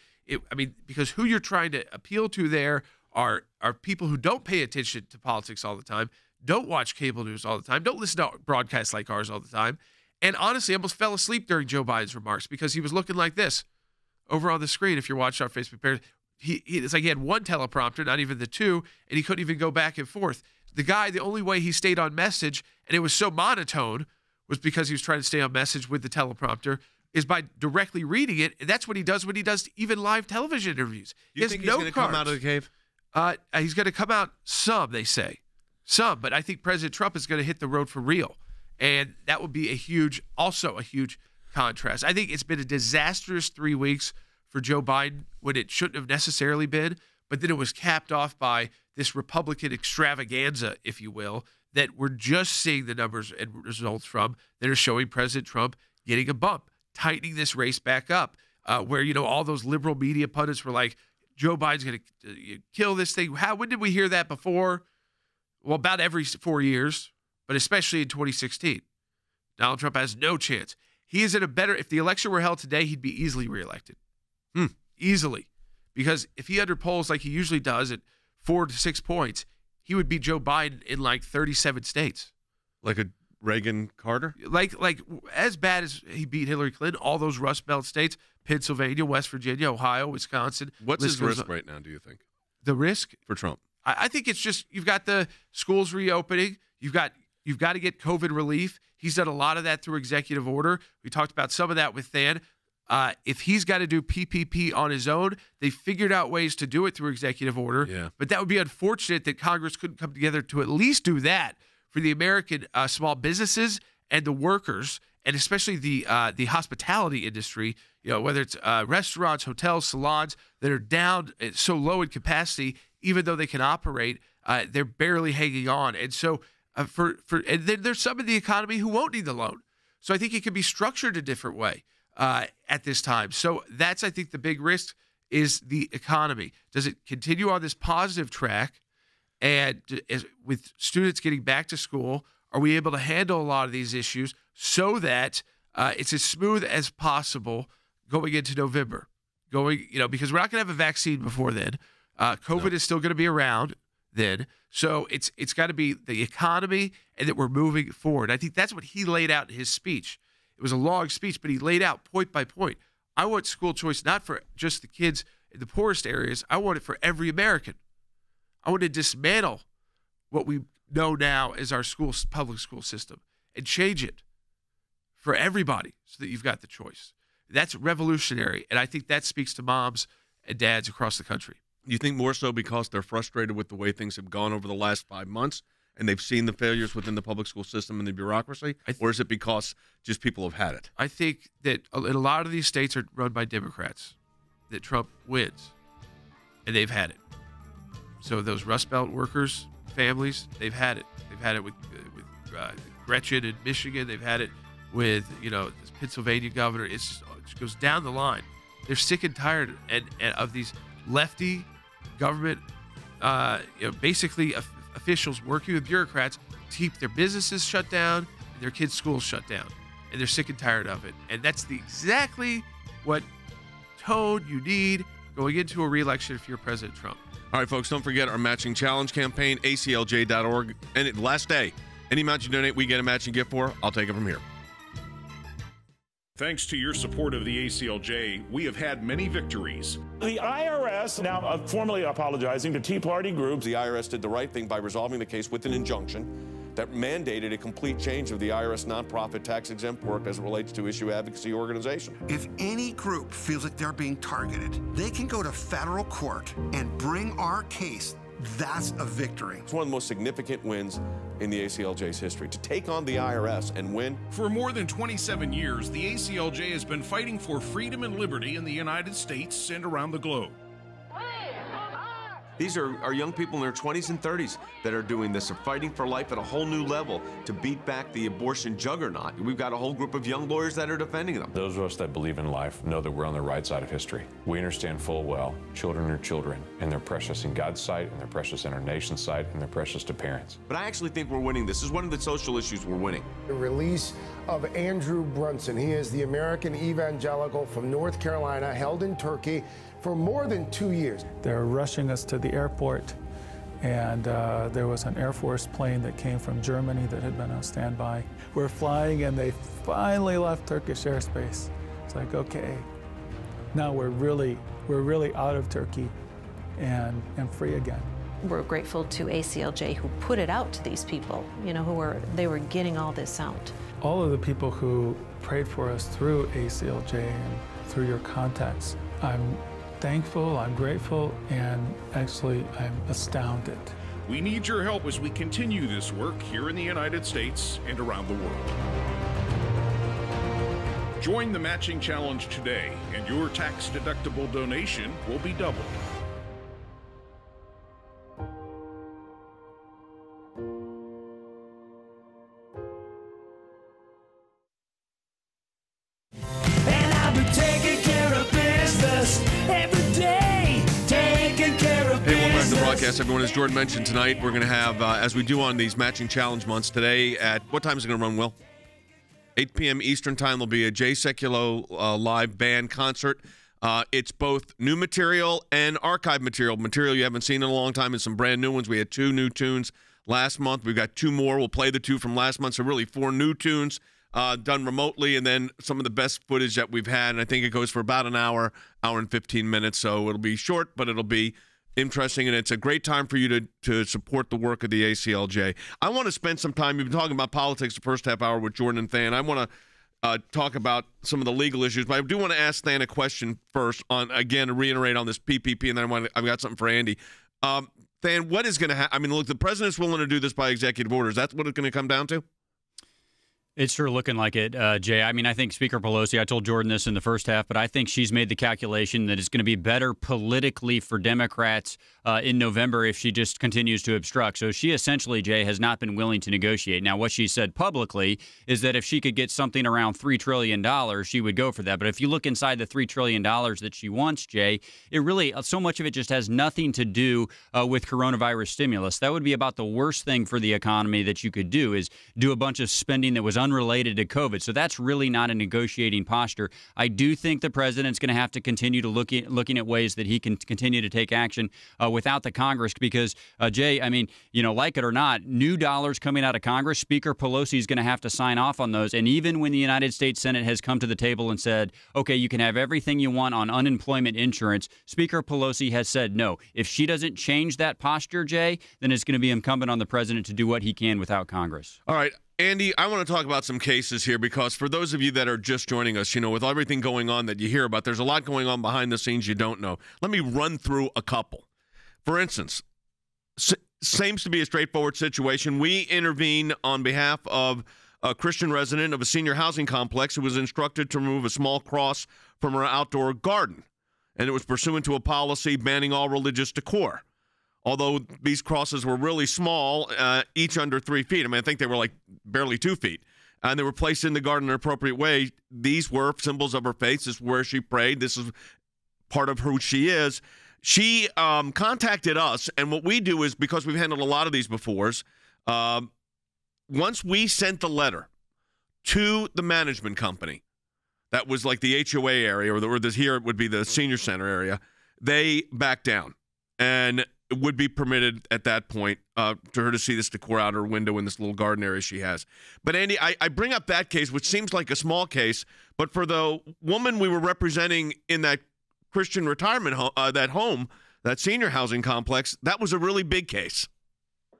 Because who you're trying to appeal to there are people who don't pay attention to politics all the time, don't watch cable news all the time, don't listen to broadcasts like ours all the time, and honestly almost fell asleep during Joe Biden's remarks because he was looking like this over on the screen. If you're watching our Facebook page, it's like he had one teleprompter, not even the two, and he couldn't even go back and forth. The only way he stayed on message, and it was so monotone, was because he was trying to stay on message with the teleprompter. is by directly reading it. And that's what he does when he does even live television interviews. You think he's going to come out of the cave? He's going to come out some, they say. Some, but I think President Trump is going to hit the road for real. And that would be also a huge contrast. I think it's been a disastrous 3 weeks for Joe Biden when it shouldn't have necessarily been, but then it was capped off by this Republican extravaganza, if you will, that we're just seeing the numbers and results from that are showing President Trump getting a bump, tightening this race back up, where, all those liberal media pundits were like, Joe Biden's going to kill this thing. When did we hear that before? Well, about every 4 years, but especially in 2016. Donald Trump has no chance. He is in a better, if the election were held today, he'd be easily reelected. Easily. Because if he underpolls like he usually does at 4 to 6 points, he would beat Joe Biden in like 37 states. Like a Reagan Carter? Like as bad as he beat Hillary Clinton, all those Rust Belt states, Pennsylvania, West Virginia, Ohio, Wisconsin. What's his risk right now, do you think? The risk? For Trump? I think it's just you've got the schools reopening. You've got to get COVID relief. He's done a lot of that through executive order. We talked about some of that with Than. If he's got to do PPP on his own, they figured out ways to do it through executive order. Yeah. But that would be unfortunate that Congress couldn't come together to at least do that for the American small businesses and the workers, and especially the hospitality industry. Whether it's restaurants, hotels, salons that are down so low in capacity, even though they can operate, they're barely hanging on. And so and then there's some in the economy who won't need the loan. So I think it can be structured a different way at this time. So that's, I think, the big risk is the economy. Does it continue on this positive track? And with students getting back to school, are we able to handle a lot of these issues so that it's as smooth as possible going into November? Because we're not going to have a vaccine before then. COVID is still going to be around then. So it's got to be the economy and that we're moving forward. I think that's what he laid out in his speech. It was a long speech, but he laid out point by point. I want school choice not for just the kids in the poorest areas. I want it for every American. I want to dismantle what we know now as our public school system and change it for everybody so that you've got the choice. That's revolutionary, and I think that speaks to moms and dads across the country. You think more so because they're frustrated with the way things have gone over the last 5 months and they've seen the failures within the public school system and the bureaucracy? Or is it because just people have had it? I think that a lot of these states are run by Democrats, that Trump wins, and they've had it. So those Rust Belt workers, families, they've had it. They've had it with Gretchen in Michigan. They've had it with, this Pennsylvania governor. It just goes down the line. They're sick and tired of these lefty government, basically officials working with bureaucrats to keep their businesses shut down and their kids' schools shut down. And they're sick and tired of it. And that's exactly what tone you need going into a re-election if you're President Trump. All right, folks, don't forget our matching challenge campaign, ACLJ.org. And last day, any amount you donate, we get a matching gift for. I'll take it from here. Thanks to your support of the ACLJ, we have had many victories. The IRS now formally apologizing to Tea Party groups. The IRS did the right thing by resolving the case with an injunction that mandated a complete change of the IRS nonprofit tax-exempt work as it relates to issue advocacy organization. If any group feels like they're being targeted, they can go to federal court and bring our case. That's a victory. It's one of the most significant wins in the ACLJ's history, to take on the IRS and win. For more than 27 years, the ACLJ has been fighting for freedom and liberty in the United States and around the globe. These are young people in their 20s and 30s that are doing this. They're fighting for life at a whole new level to beat back the abortion juggernaut. We've got a whole group of young lawyers that are defending them. Those of us that believe in life know that we're on the right side of history. We understand full well children are children, and they're precious in God's sight, and they're precious in our nation's sight, and they're precious to parents. But I actually think we're winning this. This is one of the social issues we're winning. The release of Andrew Brunson. He is the American evangelical from North Carolina, held in Turkey for more than 2 years. They're rushing us to the airport, and there was an Air Force plane that came from Germany that had been on standby. We're flying, and they finally left Turkish airspace. It's like, okay, now we're really out of Turkey and free again. We're grateful to ACLJ who put it out to these people, they were getting all this out. all of the people who prayed for us through ACLJ and through your contacts. I'm thankful, I'm grateful, and actually I'm astounded. We need your help as we continue this work here in the United States and around the world. Join the matching challenge today, and your tax-deductible donation will be doubled. And I've been taking care of business every day, taking care of business. Hey, welcome back to the broadcast, everyone. As Jordan mentioned tonight, we're going to have, as we do on these matching challenge months today, at what time is it going to run, Will? 8 p.m. Eastern time, there'll be a Jay Sekulow live band concert. It's both new material and archive material you haven't seen in a long time, and some brand new ones. We had 2 new tunes last month. We've got 2 more. We'll play the 2 from last month, so really 4 new tunes done remotely, and then some of the best footage that we've had. And I think it goes for about an hour and 15 minutes, so it'll be short, but it'll be interesting, and it's a great time for you to support the work of the ACLJ. I want to spend some time, we've been talking about politics the first half hour with Jordan and Than. I want to talk about some of the legal issues, but I do want to ask Than a question first on, again, to reiterate on this PPP, and then I've got something for Andy. Than, what is going to happen? I mean, look, the president's willing to do this by executive orders. That's what it's going to come down to? It's sure looking like it, Jay. I mean, I think Speaker Pelosi, I told Jordan this in the first half, but I think she's made the calculation that it's going to be better politically for Democrats in November if she just continues to obstruct. So she essentially, Jay, has not been willing to negotiate. Now, what she said publicly is that if she could get something around $3 trillion, she would go for that. But if you look inside the $3 trillion that she wants, Jay, it really, so much of it just has nothing to do with coronavirus stimulus. That would be about the worst thing for the economy that you could do, is do a bunch of spending that was unrelated to COVID. So that's really not a negotiating posture. I do think the president's going to have to continue to looking at ways that he can continue to take action without the Congress, because, Jay, I mean, you know, like it or not, new dollars coming out of Congress, Speaker Pelosi is going to have to sign off on those. And even when the United States Senate has come to the table and said, okay, you can have everything you want on unemployment insurance, Speaker Pelosi has said no. If she doesn't change that posture, Jay, then it's going to be incumbent on the president to do what he can without Congress. All right. Andy, I want to talk about some cases here, because for those of you that are just joining us, you know, with everything going on that you hear about, there's a lot going on behind the scenes you don't know. Let me run through a couple. For instance, seems to be a straightforward situation. We intervene on behalf of a Christian resident of a senior housing complex who was instructed to remove a small cross from her outdoor garden, and it was pursuant to a policy banning all religious decor. Although these crosses were really small, each under 3 feet. I mean, I think they were like barely 2 feet. And they were placed in the garden in an appropriate way. These were symbols of her faith. This is where she prayed. This is part of who she is. She contacted us, and what we do is, because we've handled a lot of these before, once we sent the letter to the management company, that was like the HOA area, or here it would be the senior center area, they backed down. And it would be permitted at that point to her to see this decor out her window in this little garden area she has. But, Andy, I bring up that case, which seems like a small case, but for the woman we were representing in that Christian retirement home, that senior housing complex, that was a really big case.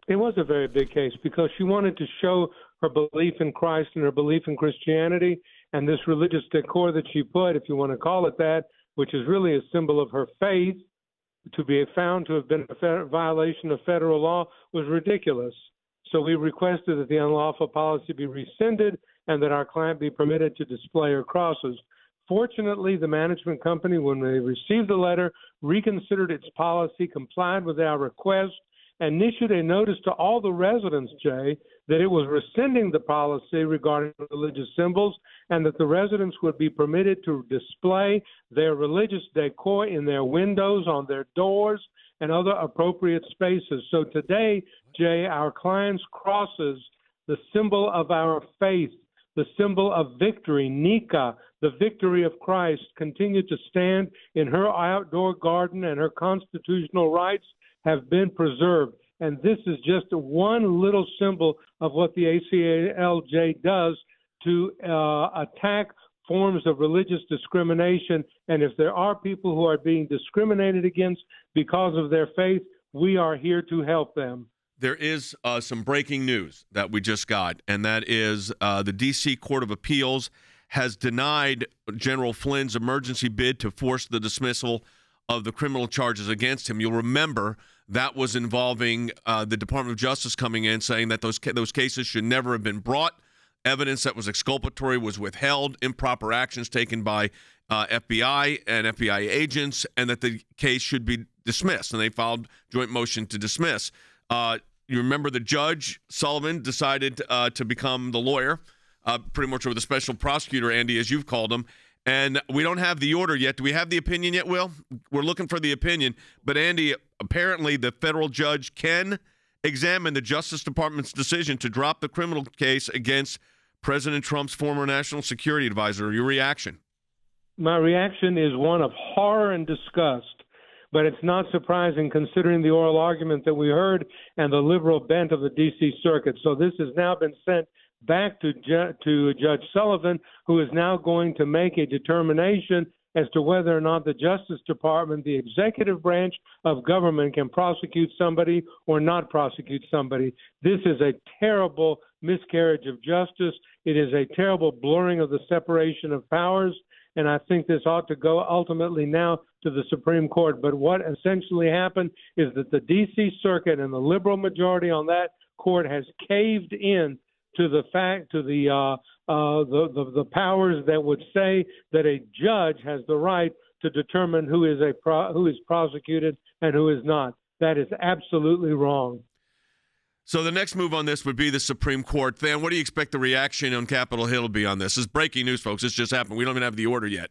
It was a very big case, because she wanted to show her belief in Christ and her belief in Christianity, and this religious decor that she put, if you want to call it that, which is really a symbol of her faith, to be found to have been a violation of federal law, was ridiculous. So we requested that the unlawful policy be rescinded and that our client be permitted to display her crosses. Fortunately, the management company, when they received the letter, reconsidered its policy, complied with our request, and issued a notice to all the residents, Jay, that it was rescinding the policy regarding religious symbols, and that the residents would be permitted to display their religious decor in their windows, on their doors, and other appropriate spaces. So today, Jay, our client's crosses, the symbol of our faith, the symbol of victory, Nika, the victory of Christ, continue to stand in her outdoor garden, and her constitutional rights have been preserved. And this is just one little symbol of what the ACLJ does to attack forms of religious discrimination. And if there are people who are being discriminated against because of their faith, we are here to help them. There is some breaking news that we just got, and that is the D.C. Court of Appeals has denied General Flynn's emergency bid to force the dismissal of the criminal charges against him. You'll remember that was involving the Department of Justice coming in saying that those cases should never have been brought. Evidence that was exculpatory was withheld, improper actions taken by FBI and FBI agents, and that the case should be dismissed. And they filed joint motion to dismiss. You remember the judge, Sullivan, decided to become the lawyer, pretty much over the special prosecutor, Andy, as you've called him. And we don't have the order yet. Do we have the opinion yet, Will? We're looking for the opinion. But, Andy, apparently the federal judge can examine the Justice Department's decision to drop the criminal case against President Trump's former national security advisor. Your reaction? My reaction is one of horror and disgust. But it's not surprising considering the oral argument that we heard and the liberal bent of the D.C. Circuit. So this has now been sent back to Judge Sullivan, who is now going to make a determination as to whether or not the Justice Department, the executive branch of government, can prosecute somebody or not prosecute somebody. This is a terrible miscarriage of justice. It is a terrible blurring of the separation of powers. And I think this ought to go ultimately now to the Supreme Court. But what essentially happened is that the D.C. Circuit and the liberal majority on that court has caved in to the powers that would say that a judge has the right to determine who is prosecuted and who is not. That is absolutely wrong. So the next move on this would be the Supreme Court. Van, what do you expect the reaction on Capitol Hill to be on this? This is breaking news, folks. This just happened. We don't even have the order yet.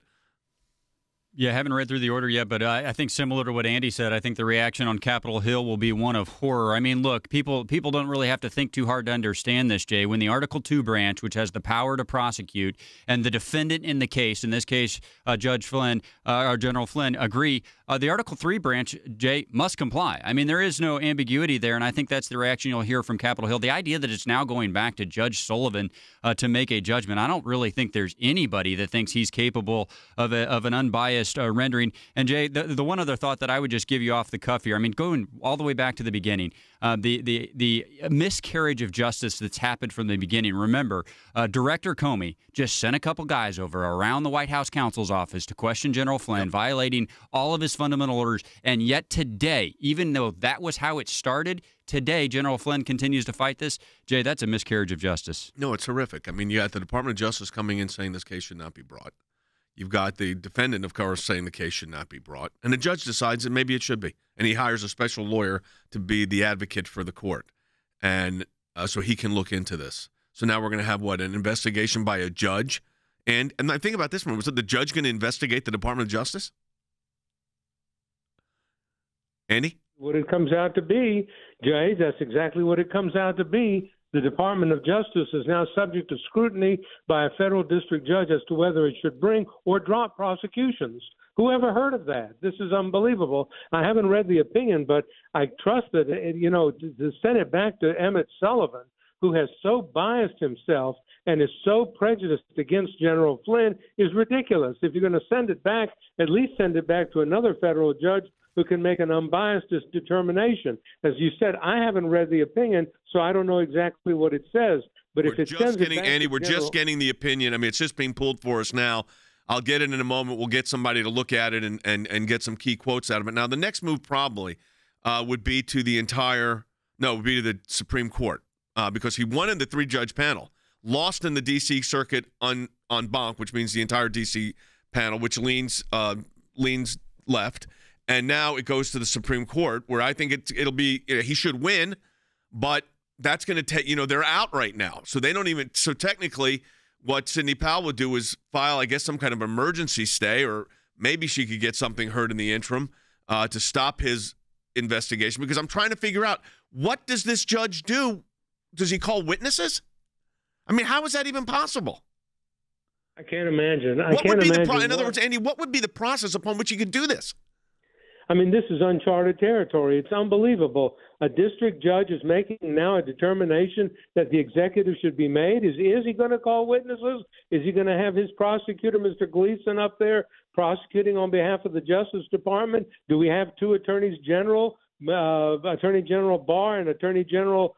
Yeah, I haven't read through the order yet, but I think similar to what Andy said, I think the reaction on Capitol Hill will be one of horror. I mean, look, people don't really have to think too hard to understand this, Jay. When the Article 2 branch, which has the power to prosecute, and the defendant in the case, in this case, Judge Flynn, or General Flynn, agree, the Article 3 branch, Jay, must comply. I mean, there is no ambiguity there, and I think that's the reaction you'll hear from Capitol Hill. The idea that it's now going back to Judge Sullivan to make a judgment, I don't really think there's anybody that thinks he's capable of an unbiased rendering. And Jay, the one other thought that I would just give you off the cuff here, I mean, going all the way back to the beginning, the miscarriage of justice that's happened from the beginning. Remember, Director Comey just sent a couple guys over around the White House counsel's office to question General Flynn, violating all of his fundamental orders. And yet today, even though that was how it started, today General Flynn continues to fight this. Jay, that's a miscarriage of justice. No, it's horrific. I mean, you got the Department of Justice coming in saying this case should not be brought. You've got the defendant, of course, saying the case should not be brought. And the judge decides that maybe it should be. And he hires a special lawyer to be the advocate for the court. And so he can look into this. So now we're going to have, what, an investigation by a judge? And I think about this one. Was it the judge going to investigate the Department of Justice? Andy? What it comes out to be, Jay, that's exactly what it comes out to be. The Department of Justice is now subject to scrutiny by a federal district judge as to whether it should bring or drop prosecutions. Who ever heard of that? This is unbelievable. I haven't read the opinion, but I trust that, to send it back to Emmett Sullivan, who has so biased himself and is so prejudiced against General Flynn, is ridiculous. If you're going to send it back, at least send it back to another federal judge who can make an unbiased determination. As you said, I haven't read the opinion, so I don't know exactly what it says. But if it sends it back, Andy, we're just getting the opinion. I mean, it's just being pulled for us now. I'll get it in a moment. We'll get somebody to look at it and get some key quotes out of it. Now, the next move probably would be to the Supreme Court because he won in the three-judge panel, lost in the D.C. Circuit en banc, which means the entire D.C. panel, which leans left. And now it goes to the Supreme Court, where I think it'll be he should win, but that's going to take they're out right now, so they don't even. So technically, what Sidney Powell would do is file, I guess, some kind of emergency stay, or maybe she could get something heard in the interim to stop his investigation. Because I'm trying to figure out, what does this judge do? Does he call witnesses? I mean, how is that even possible? I can't imagine. In other words, Andy, what would be the process upon which he could do this? I mean, this is uncharted territory. It's unbelievable. A district judge is making now a determination that the executive should be made. Is he going to call witnesses? Is he going to have his prosecutor, Mr. Gleason, up there prosecuting on behalf of the Justice Department? Do we have two attorneys general Attorney General Barr and Attorney General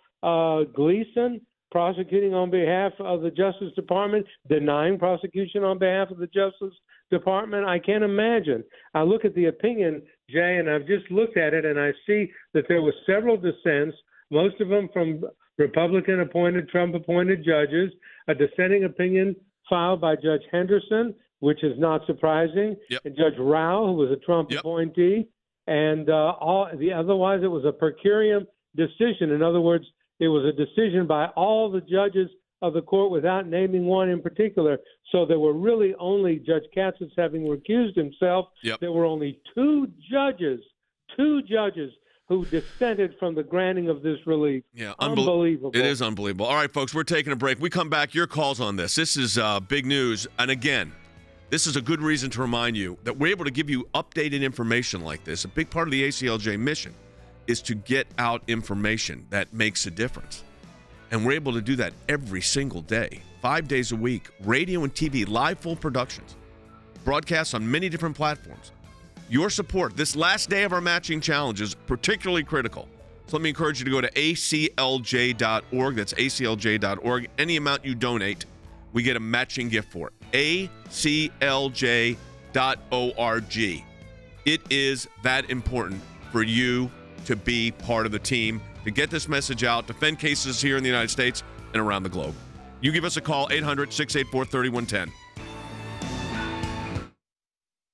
Gleason prosecuting on behalf of the Justice Department, denying prosecution on behalf of the Justice Department. I can't imagine. I look at the opinion, Jay, and I've just looked at it, and I see that there were several dissents, most of them from Republican-appointed, Trump-appointed judges, a dissenting opinion filed by Judge Henderson, which is not surprising, and Judge Rao, who was a Trump appointee, and otherwise it was a per curiam decision. In other words, it was a decision by all the judges of the court without naming one in particular. So there were really only, Judge Katsas having recused himself, there were only two judges who dissented from the granting of this relief. Yeah, unbelievable. It is unbelievable. All right, folks, we're taking a break. We come back, your calls on this. This is big news. And again, this is a good reason to remind you that we're able to give you updated information like this. A big part of the ACLJ mission is to get out information that makes a difference. And we're able to do that every single day, 5 days a week, radio and TV, live full productions, broadcasts on many different platforms. Your support this last day of our matching challenge is particularly critical. So let me encourage you to go to aclj.org. That's aclj.org. Any amount you donate, we get a matching gift for it. aclj.org. It is that important for you to be part of the team, to get this message out, defend cases here in the United States and around the globe. You give us a call, 800-684-3110.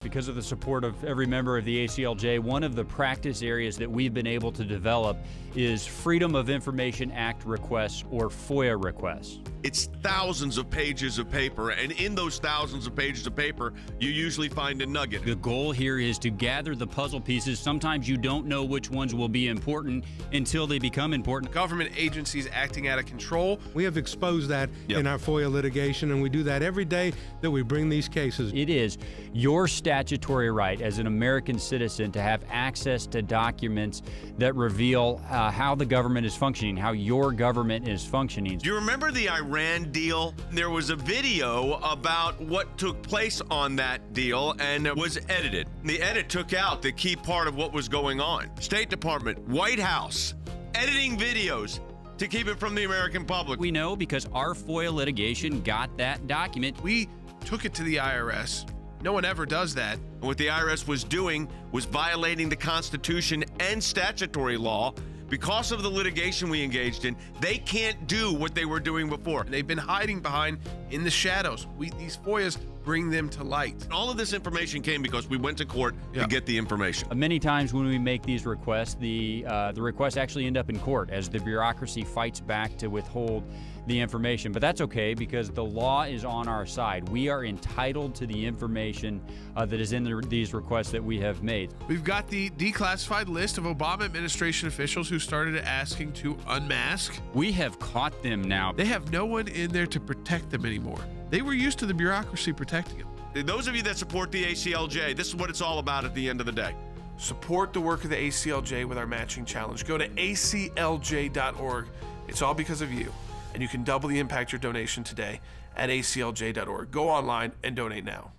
Because of the support of every member of the ACLJ, one of the practice areas that we've been able to develop is Freedom of Information Act requests, or FOIA requests. It's thousands of pages of paper, and in those thousands of pages of paper, you usually find a nugget. The goal here is to gather the puzzle pieces. Sometimes you don't know which ones will be important until they become important. Government agencies acting out of control. We have exposed that in our FOIA litigation, and we do that every day that we bring these cases. It is your statutory right as an American citizen to have access to documents that reveal how the government is functioning, how your government is functioning. Do you remember the Iran deal? There was a video about what took place on that deal, and it was edited. The edit took out the key part of what was going on. State Department, White House, editing videos to keep it from the American public. We know because our FOIA litigation got that document. We took it to the IRS. No one ever does that. And what the IRS was doing was violating the Constitution and statutory law. Because of the litigation we engaged in, they can't do what they were doing before. They've been hiding behind in the shadows. These FOIAs bring them to light. All of this information came because we went to court to get the information. Many times when we make these requests, the requests actually end up in court as the bureaucracy fights back to withhold the information. But that's okay because the law is on our side. We are entitled to the information that is in these requests that we have made. We've got the declassified list of Obama administration officials who started asking to unmask. We have caught them now. They have no one in there to protect them anymore. They were used to the bureaucracy protecting them. Those of you that support the ACLJ, this is what it's all about at the end of the day. Support the work of the ACLJ with our matching challenge. Go to aclj.org. It's all because of you. And you can double the impact your donation today at aclj.org. Go online and donate now.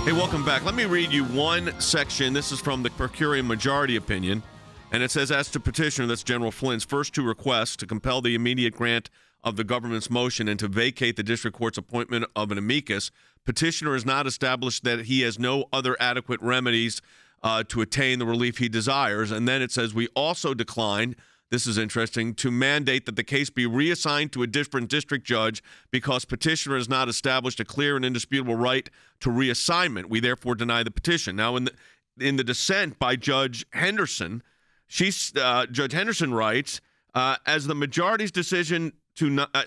Hey, welcome back. Let me read you one section. This is from the per curiam majority opinion. And it says, as to petitioner, that's General Flynn's first two requests to compel the immediate grant of the government's motion and to vacate the district court's appointment of an amicus, petitioner has not established that he has no other adequate remedies to attain the relief he desires. And then it says, we also decline, this is interesting, to mandate that the case be reassigned to a different district judge because petitioner has not established a clear and indisputable right to reassignment. We therefore deny the petition. Now, in the dissent by Judge Henderson, Judge Henderson writes, as the majority's decision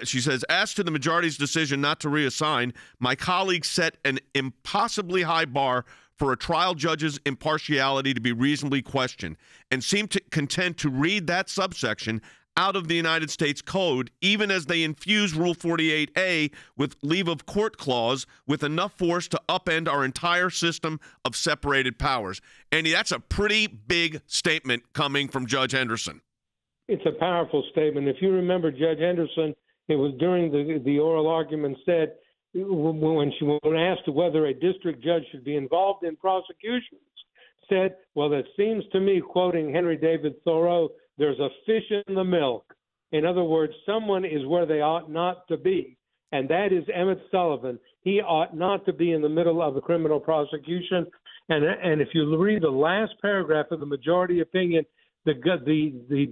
she says, as to the majority's decision not to reassign, my colleagues set an impossibly high bar for a trial judge's impartiality to be reasonably questioned and seem content to read that subsection out of the United States Code, even as they infuse Rule 48A with leave of court clause with enough force to upend our entire system of separated powers. Andy, that's a pretty big statement coming from Judge Henderson. It's a powerful statement. If you remember, Judge Henderson, it was during the oral argument said, when asked whether a district judge should be involved in prosecutions, said, well, it seems to me, quoting Henry David Thoreau, there's a fish in the milk. In other words, someone is where they ought not to be, and that is Emmett Sullivan. He ought not to be in the middle of a criminal prosecution. And if you read the last paragraph of the majority opinion, the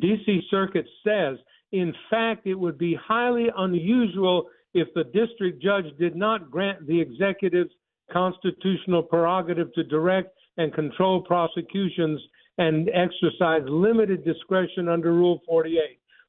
D.C. Circuit says, in fact, it would be highly unusual if the district judge did not grant the executive's constitutional prerogative to direct and control prosecutions and exercise limited discretion under Rule 48.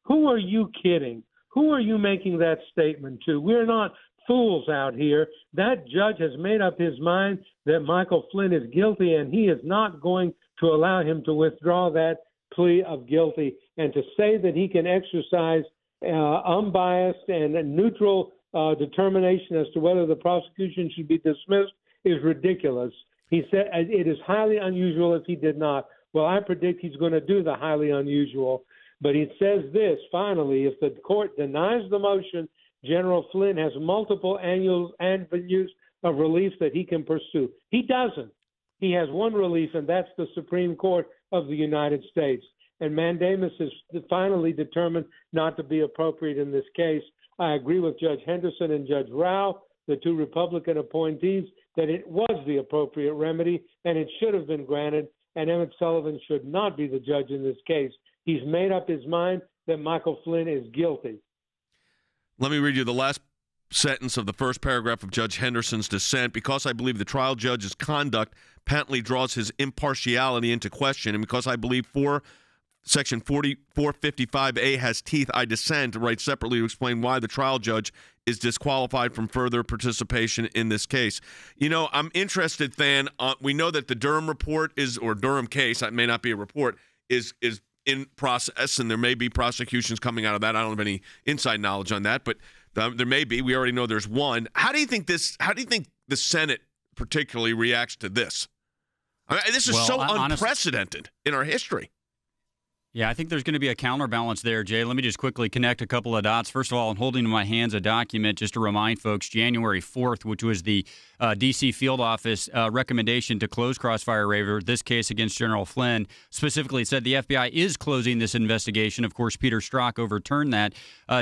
Who are you kidding? Who are you making that statement to? We're not fools out here. That judge has made up his mind that Michael Flynn is guilty, and he is not going to allow him to withdraw that plea of guilty. And to say that he can exercise unbiased and neutral determination as to whether the prosecution should be dismissed is ridiculous. He said it is highly unusual if he did not. Well, I predict he's going to do the highly unusual. But he says this, finally, if the court denies the motion, General Flynn has multiple avenues of relief that he can pursue. He doesn't. He has one relief, and that's the Supreme Court of the United States. And mandamus is finally determined not to be appropriate in this case. I agree with Judge Henderson and Judge Rao, the two Republican appointees, that it was the appropriate remedy, and it should have been granted, and Emmett Sullivan should not be the judge in this case. He's made up his mind that Michael Flynn is guilty. Let me read you the last sentence of the first paragraph of Judge Henderson's dissent. Because I believe the trial judge's conduct patently draws his impartiality into question, and because I believe Section 455A has teeth, I dissent to write separately to explain why the trial judge is disqualified from further participation in this case. You know, I'm interested, Than. We know that the Durham report Durham case, it may not be a report, is in process, and there may be prosecutions coming out of that. I don't have any inside knowledge on that, but there may be. We already know there's one. How do you think the Senate particularly reacts to this? I mean, this is unprecedented in our history. Yeah, I think there's going to be a counterbalance there, Jay. Let me just quickly connect a couple of dots. First of all, I'm holding in my hands a document just to remind folks, January 4th, which was the D.C. field office recommendation to close Crossfire River, this case against General Flynn. Specifically, it said the FBI is closing this investigation. Of course, Peter Strzok overturned that.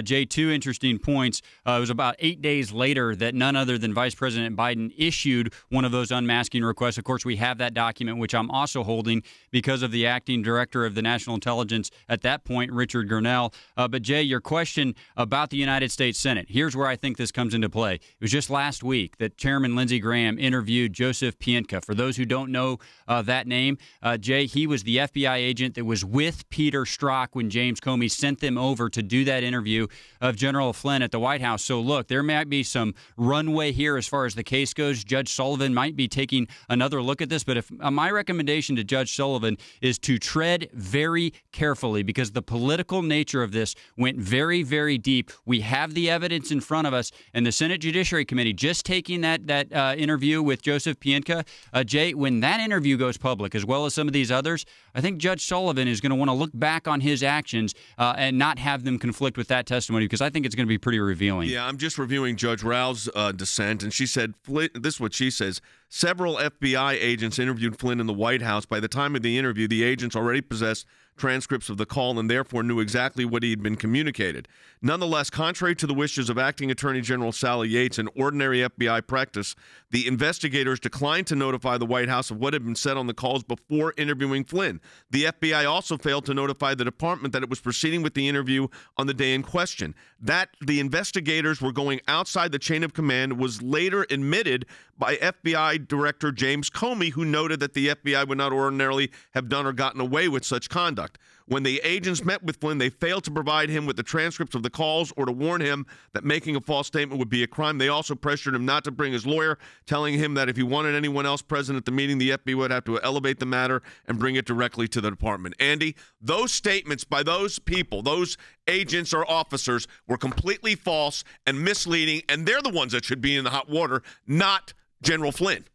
Jay, two interesting points. It was about 8 days later that none other than Vice President Biden issued one of those unmasking requests. Of course, we have that document, which I'm also holding because of the acting director of the National Intelligence at that point, Richard Gurnell. But Jay, your question about the United States Senate, here's where I think this comes into play. It was just last week that Chairman Lindsey Graham interviewed Joseph Pientka. For those who don't know that name, Jay, he was the FBI agent that was with Peter Strzok when James Comey sent them over to do that interview of General Flynn at the White House. So look, there might be some runway here as far as the case goes. Judge Sullivan might be taking another look at this, but if my recommendation to Judge Sullivan is to tread very carefully, because the political nature of this went very, very deep. We have the evidence in front of us, and the Senate Judiciary Committee just taking that interview with Joseph Pientka. Jay, when that interview goes public, as well as some of these others, I think Judge Sullivan is going to want to look back on his actions and not have them conflict with that testimony, because I think it's going to be pretty revealing. Yeah, I'm just reviewing Judge Rao's dissent, and she said, this is what she says. Several FBI agents interviewed Flynn in the White House. By the time of the interview, the agents already possessed transcripts of the call and therefore knew exactly what he had been communicated. Nonetheless, contrary to the wishes of Acting Attorney General Sally Yates and ordinary FBI practice, the investigators declined to notify the White House of what had been said on the calls before interviewing Flynn. The FBI also failed to notify the department that it was proceeding with the interview on the day in question. That the investigators were going outside the chain of command was later admitted by FBI Director James Comey, who noted that the FBI would not ordinarily have done or gotten away with such conduct. When the agents met with Flynn, they failed to provide him with the transcripts of the calls or to warn him that making a false statement would be a crime. They also pressured him not to bring his lawyer, telling him that if he wanted anyone else present at the meeting, the FBI would have to elevate the matter and bring it directly to the department. Andy, those statements by those people, those agents or officers, were completely false and misleading, and they're the ones that should be in the hot water, not General Flynn.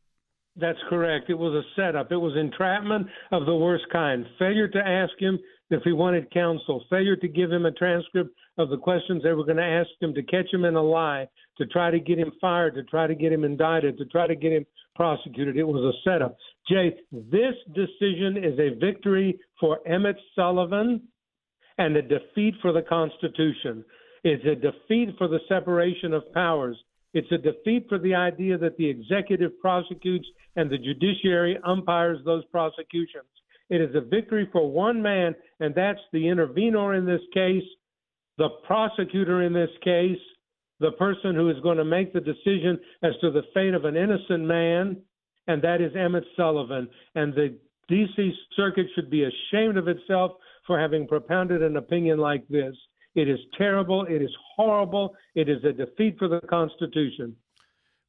That's correct. It was a setup. It was entrapment of the worst kind. Failure to ask him if he wanted counsel, failure to give him a transcript of the questions they were going to ask him, to catch him in a lie, to try to get him fired, to try to get him indicted, to try to get him prosecuted. It was a setup. Jay, this decision is a victory for Emmett Sullivan and a defeat for the Constitution. It's a defeat for the separation of powers. It's a defeat for the idea that the executive prosecutes and the judiciary umpires those prosecutions. It is a victory for one man, and that's the intervenor in this case, the prosecutor in this case, the person who is going to make the decision as to the fate of an innocent man, and that is Emmett Sullivan. And the D.C. Circuit should be ashamed of itself for having propounded an opinion like this. It is terrible. It is horrible. It is a defeat for the Constitution.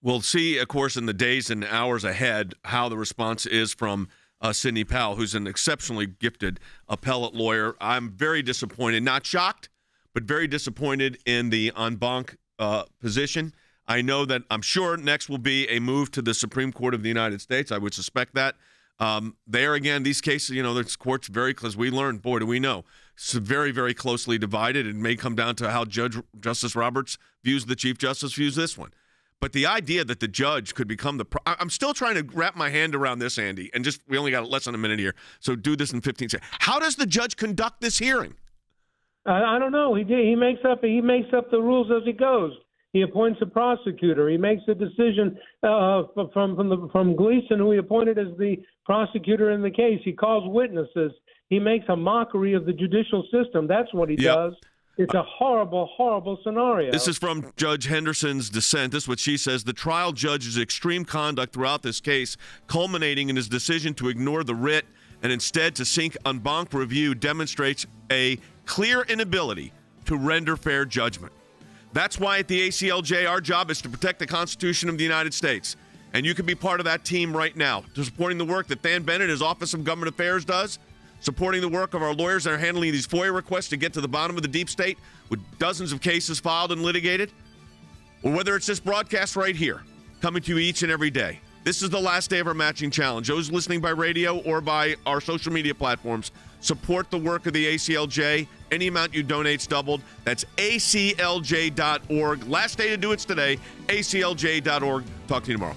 We'll see, of course, in the days and hours ahead how the response is from Sidney Powell, who's an exceptionally gifted appellate lawyer. I'm very disappointed, not shocked, but very disappointed in the en banc position. I know that I'm sure next will be a move to the Supreme Court of the United States. I would suspect that. There again, these cases, this court's very close. We learned, boy, do we know, it's very, very closely divided. It may come down to how Justice Roberts views the Chief Justice views this one. But the idea that the judge could become I'm still trying to wrap my hand around this, Andy, and we only got less than a minute here, so do this in 15 seconds. How does the judge conduct this hearing? I don't know. He makes up the rules as he goes. He appoints a prosecutor. He makes a decision from Gleason, who he appointed as the prosecutor in the case. He calls witnesses. He makes a mockery of the judicial system. That's what he does. It's a horrible, horrible scenario. This is from Judge Henderson's dissent. This is what she says. The trial judge's extreme conduct throughout this case, culminating in his decision to ignore the writ and instead to seek en banc review, demonstrates a clear inability to render fair judgment. That's why at the ACLJ, our job is to protect the Constitution of the United States. And you can be part of that team right now, supporting the work that Dan Bennett, his Office of Government Affairs, does, supporting the work of our lawyers that are handling these FOIA requests to get to the bottom of the deep state with dozens of cases filed and litigated, or whether it's this broadcast right here, coming to you each and every day. This is the last day of our matching challenge. Those listening by radio or by our social media platforms, support the work of the ACLJ. Any amount you donate's doubled. That's aclj.org. Last day to do it's today, aclj.org. Talk to you tomorrow.